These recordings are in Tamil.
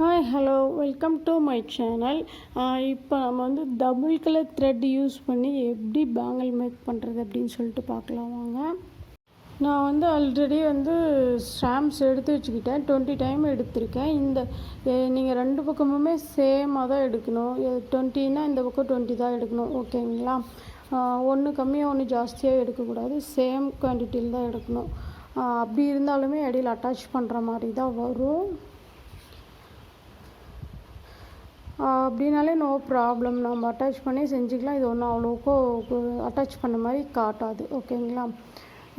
Hi hello welcome to my channel. இப்போ நம்ம வந்து டபுள் கலர் த்ரெட் யூஸ் பண்ணி எப்படி பேங்கிள் மேக் பண்ணுறது அப்படின்னு சொல்லிட்டு பார்க்கலாம் வாங்க. நான் வந்து ஆல்ரெடி வந்து ஸ்டாம்ப்ஸ் எடுத்து வச்சுக்கிட்டேன். 20 டைம் எடுத்திருக்கேன். நீங்கள் ரெண்டு பக்கமுமே சேமாக தான் எடுக்கணும். 20னா இந்த பக்கம் 20 தான் எடுக்கணும், ஓகேங்களா? ஒன்று கம்மியாக ஒன்று ஜாஸ்தியாக எடுக்கக்கூடாது, சேம் குவான்டிட்டியில் தான் எடுக்கணும். அப்படி இருந்தாலுமே இடையில் அட்டாச் பண்ணுற மாதிரி தான் வரும். அப்படின்னாலே நோ ப்ராப்ளம், நம்ம அட்டாச் பண்ணி செஞ்சுக்கலாம். இது ஒன்றும் அவ்வளோக்கோ அட்டாச் பண்ண மாதிரி காட்டாது, ஓகேங்களா?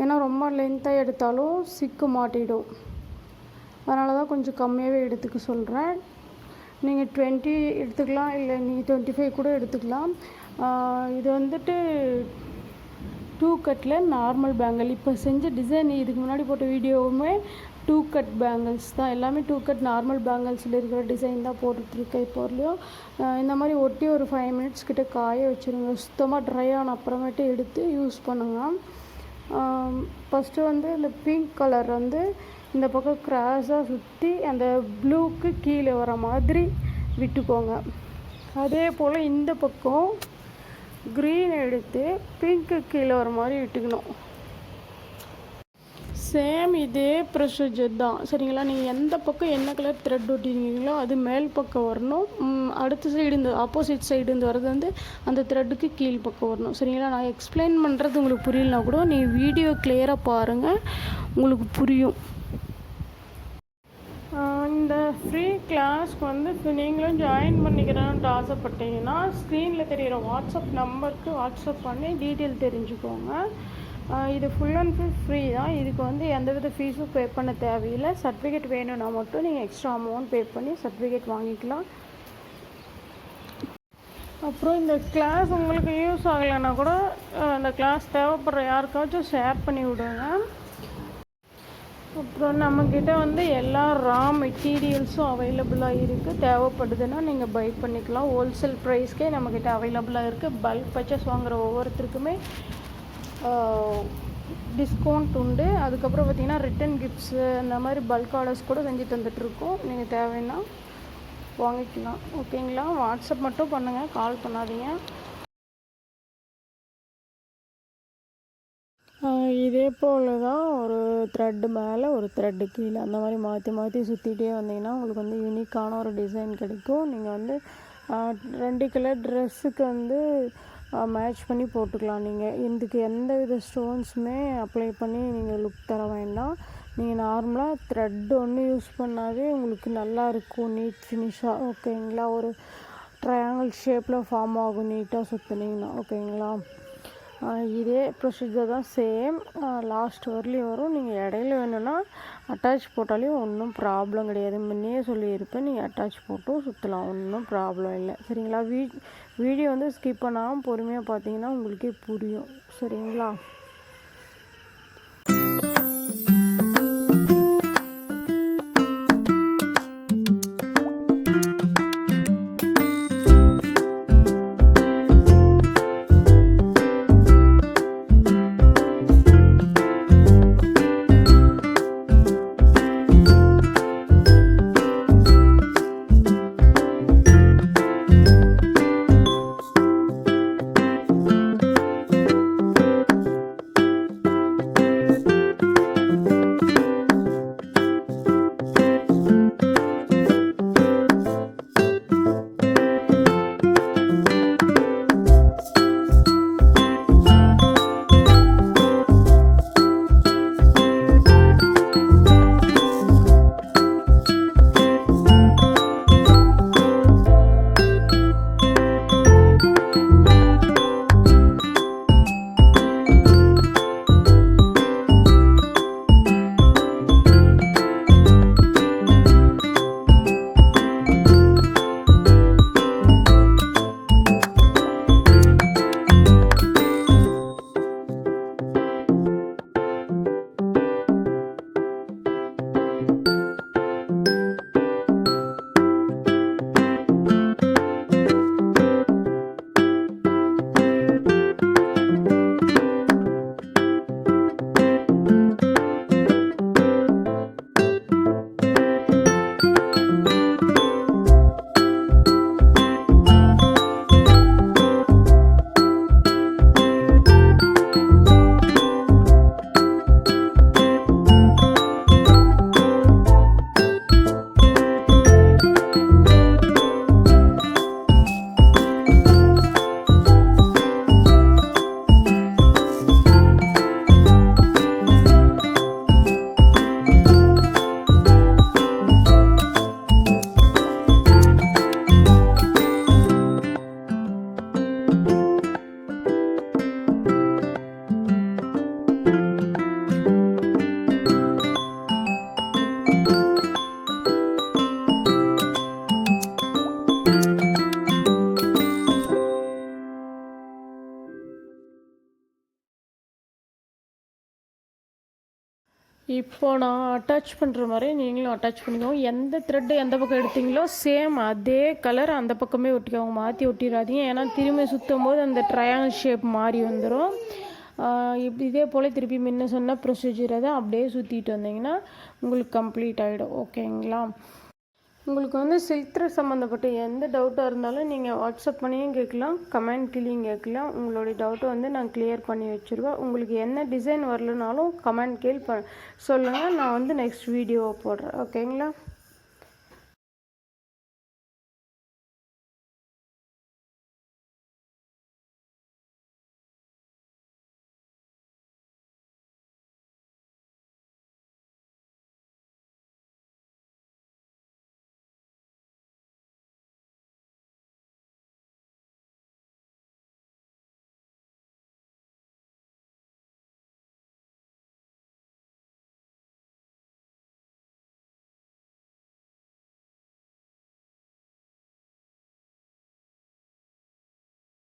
ஏன்னா ரொம்ப லென்த்தாக எடுத்தாலும் சிக்கு மாட்டிடும். அதனால தான் கொஞ்சம் கம்மியாகவே எடுத்துக்க சொல்கிறேன். நீங்கள் 20 எடுத்துக்கலாம், இல்லை நீங்கள் 25 கூட எடுத்துக்கலாம். இது வந்துட்டு 2 கட்டில் நார்மல் பேங்கிள். இப்போ செஞ்ச டிசைன் இதுக்கு முன்னாடி போட்ட வீடியோவுமே 2 கட் பேங்கிள்ஸ் தான். எல்லாமே 2 கட் நார்மல் பேங்கிள்ஸில் இருக்கிற டிசைன் தான் போட்டுட்ருக்கேன். இப்போ வரலையும் இந்த மாதிரி ஒட்டி ஒரு 5 மினிட்ஸ் கிட்ட காய வச்சுருங்க. சுத்தமாக ட்ரை ஆன அப்புறமேட்டு எடுத்து யூஸ் பண்ணுங்கள். ஃபஸ்ட்டு வந்து இந்த பிங்க் கலர் வந்து இந்த பக்கம் கிராஸாக சுற்றி அந்த ப்ளூக்கு கீழே வர மாதிரி விட்டுக்கோங்க. அதே போல் இந்த பக்கம் க்ரீன் எடுத்து பிங்க்கு கீழே வர மாதிரி விட்டுக்கணும். சேம் இதே ப்ரொசீஜர் தான், சரிங்களா? நீங்கள் எந்த பக்கம் என்ன கலர் த்ரெட் ஒட்டிருக்கீங்களோ அது மேல் பக்கம் வரணும். அடுத்த சைடு இந்த ஆப்போசிட் சைடு இருந்து வர்றது வந்து அந்த த்ரெட்டுக்கு கீழ் பக்கம் வரணும், சரிங்களா? நான் எக்ஸ்பிளைன் பண்ணுறது உங்களுக்கு புரியலனா கூட நீங்கள் வீடியோ கிளியராக பாருங்கள், உங்களுக்கு புரியும். இந்த ஃப்ரீ கிளாஸ்க்கு வந்து நீங்களும் ஜாயின் பண்ணிக்கிறேன்ட்டு ஆசைப்பட்டீங்கன்னா ஸ்க்ரீனில் தெரிகிற வாட்ஸ்அப் நம்பருக்கு வாட்ஸ்அப் பண்ணி டீட்டெயில் தெரிஞ்சுக்கோங்க. இது ஃபுல் அண்ட் ஃபுல் ஃப்ரீ தான். இதுக்கு வந்து எந்தவித ஃபீஸும் பே பண்ண தேவையில்லை. சர்டிஃபிகேட் வேணும்னா மட்டும் நீங்கள் எக்ஸ்ட்ரா அமௌண்ட் பே பண்ணி சர்டிஃபிகேட் வாங்கிக்கலாம். அப்புறம் இந்த கிளாஸ் உங்களுக்கு யூஸ் ஆகலைன்னா கூட இந்த கிளாஸ் தேவைப்படுற யாருக்காச்சும் ஷேர் பண்ணி விடுங்க. அப்புறம் நம்மக்கிட்ட வந்து எல்லா ரா மெட்டீரியல்ஸும் அவைலபிளாக இருக்குது. தேவைப்படுதுன்னா நீங்கள் பை பண்ணிக்கலாம். ஹோல்சேல் ப்ரைஸ்க்கே நம்மக்கிட்ட அவைலபிளாக இருக்குது. பல்க் பர்ச்சேஸ் வாங்குகிற ஒவ்வொருத்தருக்குமே டிஸ்கவுண்ட் உண்டு. அதுக்கப்புறம் பார்த்திங்கன்னா ரிட்டன் கிஃப்ட்ஸு அந்த மாதிரி பல்க் ஆர்டர்ஸ் கூட செஞ்சு தந்துட்டுருக்கோம். நீங்கள் தேவைன்னா வாங்கிக்கலாம், ஓகேங்களா? வாட்ஸ்அப் மட்டும் பண்ணுங்கள், கால் பண்ணாதீங்க. இதே போல் தான் ஒரு த்ரெட்டு மேலே ஒரு த்ரெட்டு கீழே அந்த மாதிரி மாற்றி மாற்றி சுற்றிட்டே வந்தீங்கன்னா உங்களுக்கு வந்து யூனிக்கான ஒரு டிசைன் கிடைக்கும். நீங்கள் வந்து 2 கலர் ட்ரெஸ்ஸுக்கு வந்து மேட்ச் பண்ணி போட்டுக்கலாம். நீங்கள் இதுக்கு எந்த வித ஸ்டோன்ஸுமே அப்ளை பண்ணி நீங்கள் லுக் தர வேண்டாம். நீங்கள் நார்மலாக த்ரெட் ஒன்று யூஸ் பண்ணாவே உங்களுக்கு நல்லா இருக்கும், நீட் ஃபினிஷாக, ஓகேங்களா? ஒரு ட்ரையாங்கிள் ஷேப்பில் ஃபார்ம் ஆகும் நீட்டாக சுற்றினீங்கன்னா, ஓகேங்களா? இதே ப்ரொசீஜர் தான், சேம் லாஸ்ட் வரலையும் வரும். நீங்கள் இடையில வேணும்னா அட்டாச் போட்டாலையும் ஒன்றும் ப்ராப்ளம் கிடையாது. முன்னே சொல்லியிருப்பேன், நீங்கள் அட்டாச் போட்டும் சுற்றலாம், ஒன்றும் ப்ராப்ளம் இல்லை, சரிங்களா? வீடியோ வந்து ஸ்கிப் பண்ணாமல் பொறுமையாக பார்த்தீங்கன்னா உங்களுக்கே புரியும், சரிங்களா? இப்போ நான் அட்டாச் பண்ணுற மாதிரி நீங்களும் அட்டாச் பண்ணிக்கோங்க. எந்த த்ரெட்டு எந்த பக்கம் எடுத்தீங்களோ சேம் அதே கலர் அந்த பக்கமே ஒட்டிக்கோங்க, மாற்றி ஒட்டிடாதீங்க. ஏன்னா திரும்பி சுற்றும் போது அந்த ட்ரையாங்கிள் ஷேப் மாறி வந்துடும். இதே போல் திருப்பி முன்ன சொன்ன ப்ரொசீஜரை தான் அப்படியே சுற்றிட்டு வந்தீங்கன்னா உங்களுக்கு கம்ப்ளீட் ஆகிடும். ஓகேங்களா? உங்களுக்கு வந்து சில்க் த்ரெட் சம்மந்தப்பட்ட எந்த டவுட்டாக இருந்தாலும் நீங்கள் வாட்ஸ்அப் பண்ணியும் கேட்கலாம், கமெண்ட்லேயும் கேட்கலாம். உங்களுடைய டவுட்டை வந்து நான் கிளியர் பண்ணி வச்சுருவேன். உங்களுக்கு என்ன டிசைன் வரலனாலும் கமெண்ட் சொல்லுங்கள், நான் வந்து நெக்ஸ்ட் வீடியோ போடுறேன். ஓகேங்களா?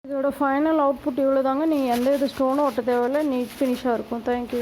இதோட ஃபைனல் அவுட்புட் இவ்வளோ தாங்க. நீங்கள் எந்த வித ஸ்டோனும் ஒட்ட தேவையில்லை, நீட் ஃபினிஷாக இருக்கும். தேங்க்யூ.